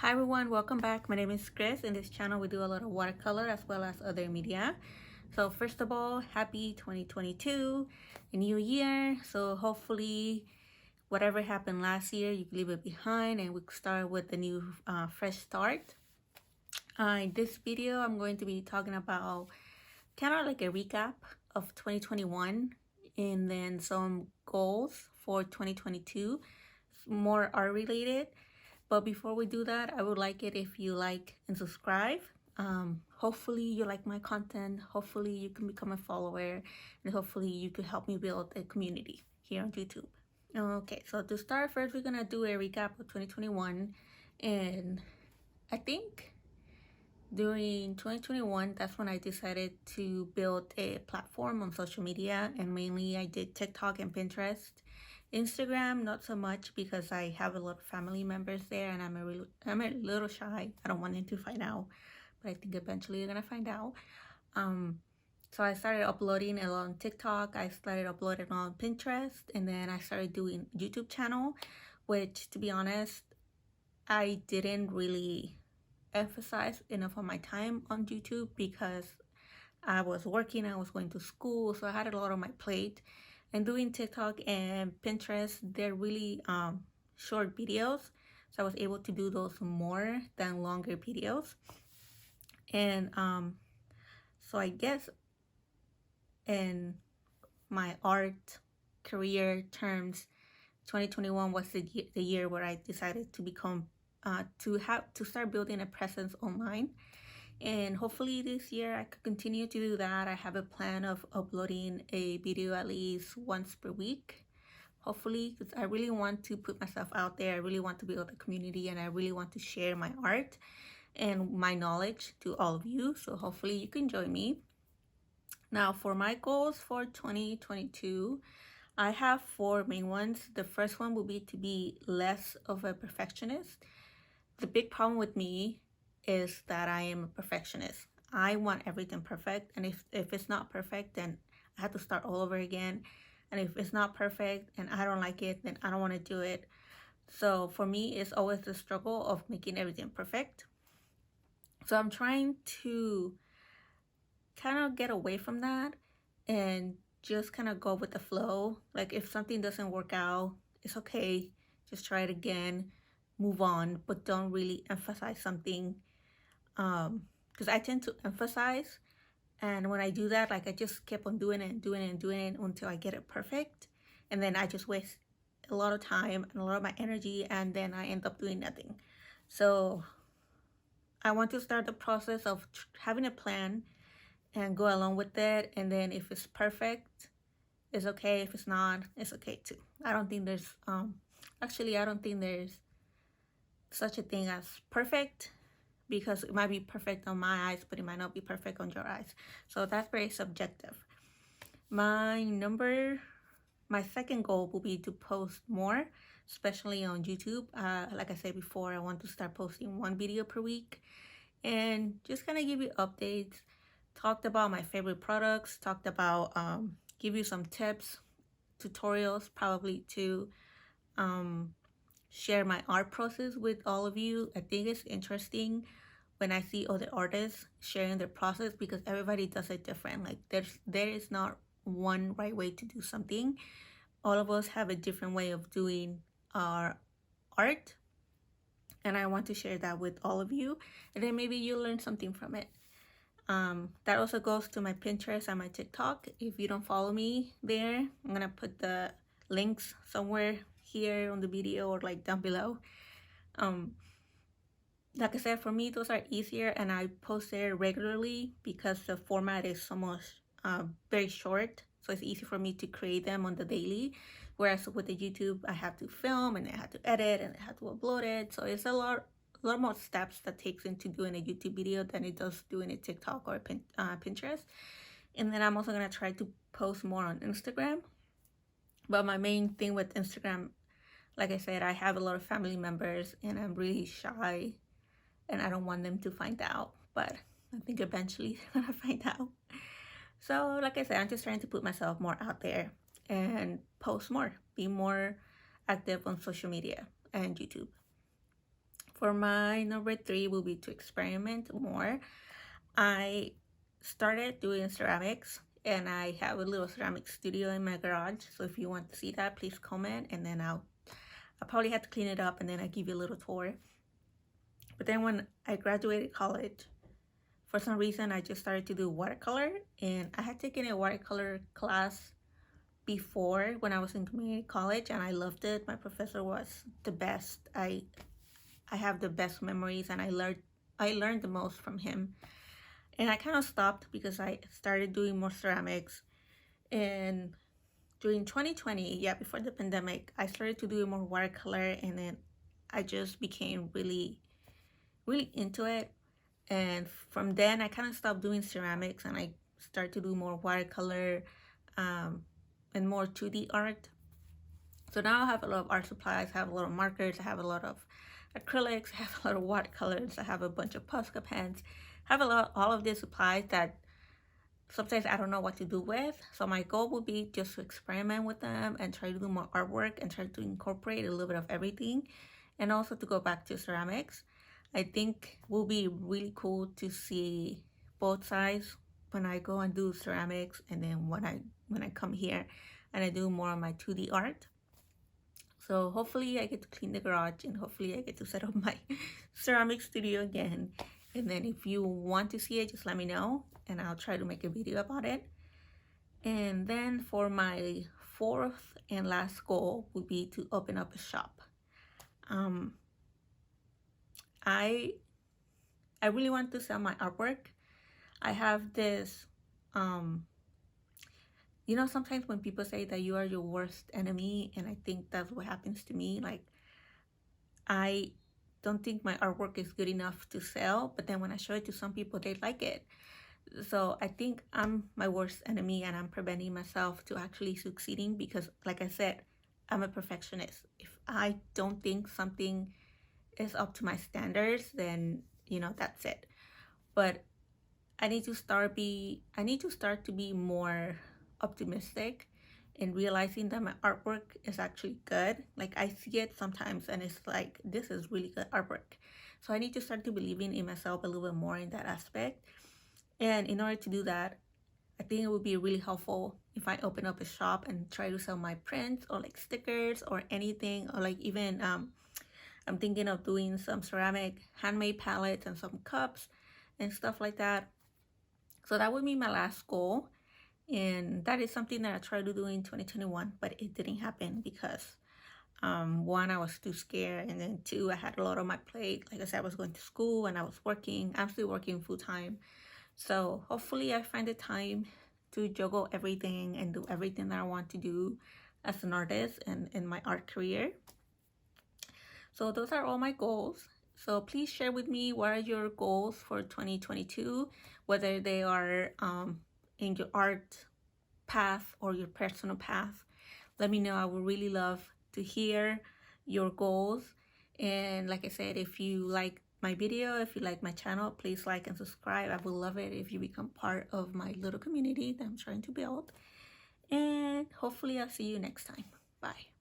Hi everyone, welcome back. My name is Chris. In this channel we do a lot of watercolor as well as other media. So first of all, happy 2022, a new year. So hopefully whatever happened last year, you can leave it behind and we can start with a new fresh start. In this video, I'm going to be talking about kind of like a recap of 2021 and then some goals for 2022, more art related. But before we do that, I would like it if you like and subscribe. Hopefully you like my content. Hopefully you can become a follower and hopefully you could help me build a community here on YouTube. Okay, so to start first, we're gonna do a recap of 2021. And I think during 2021, that's when I decided to build a platform on social media, and mainly I did TikTok and Pinterest. Instagram, not so much because I have a lot of family members there and I'm a little shy. I don't want them to find out, but I think eventually they're gonna find out. So I started uploading it on TikTok, I started uploading on Pinterest, and then I started doing YouTube channel, which to be honest, I didn't really emphasize enough of my time on YouTube because I was working, I was going to school, so I had a lot on my plate. And doing TikTok and Pinterest, they're really short videos, so I was able to do those more than longer videos. And so I guess in my art career terms, 2021 was the year where I decided to become to start building a presence online. And hopefully this year I could continue to do that. I have a plan of uploading a video at least once per week. Hopefully, because I really want to put myself out there. I really want to build a community and I really want to share my art and my knowledge to all of you. So hopefully you can join me. Now for my goals for 2022, I have four main ones. The first one will be to be less of a perfectionist. The big problem with me is that I am a perfectionist. I want everything perfect, and if it's not perfect, then I have to start all over again. And if it's not perfect and I don't like it, then I don't want to do it. So for me, it's always the struggle of making everything perfect. So I'm trying to kind of get away from that and just kind of go with the flow. Like if something doesn't work out, it's okay. Just try it again, move on, but don't really emphasize something. Because I tend to emphasize, and when I do that, like I just keep on doing it and doing it and doing it until I get it perfect, and then I just waste a lot of time and a lot of my energy, and then I end up doing nothing. So I want to start the process of having a plan and go along with it, and then if it's perfect, it's okay. If it's not, it's okay too. I don't think there's I don't think there's such a thing as perfect, because it might be perfect on my eyes, but it might not be perfect on your eyes. So that's very subjective. My second goal will be to post more, especially on YouTube. Like I said before, I want to start posting one video per week and just kind of give you updates. Talked about my favorite products, talked about give you some tips, tutorials, probably to share my art process with all of you. I think it's interesting when I see other artists sharing their process, because everybody does it different. Like there is not one right way to do something. All of us have a different way of doing our art, and I want to share that with all of you, and then maybe you'll learn something from it. That also goes to my Pinterest and my TikTok. If you don't follow me there, I'm gonna put the links somewhere here on the video or like down below. Like I said, for me, those are easier, and I post there regularly because the format is so much very short. So it's easy for me to create them on the daily. Whereas with the YouTube, I have to film and I have to edit and I have to upload it. So it's a lot more steps that takes into doing a YouTube video than it does doing a TikTok or Pinterest. And then I'm also gonna try to post more on Instagram. But my main thing with Instagram, like I said, I have a lot of family members and I'm really shy and I don't want them to find out, but I think eventually they're gonna find out. So like I said, I'm just trying to put myself more out there and post more, be more active on social media and YouTube. For my number 3 will be to experiment more. I started doing ceramics, and I have a little ceramic studio in my garage. So if you want to see that, please comment, and then I'll probably have to clean it up, and then I give you a little tour. But then when I graduated college, for some reason I just started to do watercolor, and I had taken a watercolor class before when I was in community college, and I loved it. My professor was the best. I have the best memories, and I learned the most from him. And I kind of stopped because I started doing more ceramics. And during 2020, yeah, before the pandemic, I started to do more watercolor, and then I just became really, really into it. And from then, I kind of stopped doing ceramics, and I started to do more watercolor and more 2D art. So now I have a lot of art supplies. I have a lot of markers. I have a lot of acrylics. I have a lot of watercolors. I have a bunch of Posca pens. I have all of these supplies that sometimes I don't know what to do with. So my goal would be just to experiment with them and try to do more artwork and try to incorporate a little bit of everything, and also to go back to ceramics. I think will be really cool to see both sides when I go and do ceramics, and then when I come here and I do more of my 2D art. So hopefully I get to clean the garage, and hopefully I get to set up my ceramic studio again. And then if you want to see it, just let me know, and I'll try to make a video about it. And then for my 4th and last goal would be to open up a shop. I really want to sell my artwork. I have this, you know, sometimes when people say that you are your worst enemy, and I think that's what happens to me. Like, I don't think my artwork is good enough to sell, but then when I show it to some people, they like it. So I think I'm my worst enemy, and I'm preventing myself to actually succeeding because, like I said, I'm a perfectionist. If I don't think something is up to my standards, then, you know, that's it. But I need to start to be more optimistic and realizing that my artwork is actually good. Like, I see it sometimes and it's like, this is really good artwork. So I need to start to believing in myself a little bit more in that aspect. And in order to do that, I think it would be really helpful if I open up a shop and try to sell my prints or like stickers or anything, or like even I'm thinking of doing some ceramic handmade palettes and some cups and stuff like that. So that would be my last goal. And that is something that I tried to do in 2021, but it didn't happen because one, I was too scared, and then two, I had a lot on my plate. Like I said, I was going to school and I was working. I'm still working full time. So hopefully I find the time to juggle everything and do everything that I want to do as an artist and in my art career. So those are all my goals. So please share with me what are your goals for 2022, whether they are in your art path or your personal path. Let me know. I would really love to hear your goals. And like I said, if you like my video, if you like my channel, please like and subscribe. I would love it if you become part of my little community that I'm trying to build. And hopefully I'll see you next time. Bye.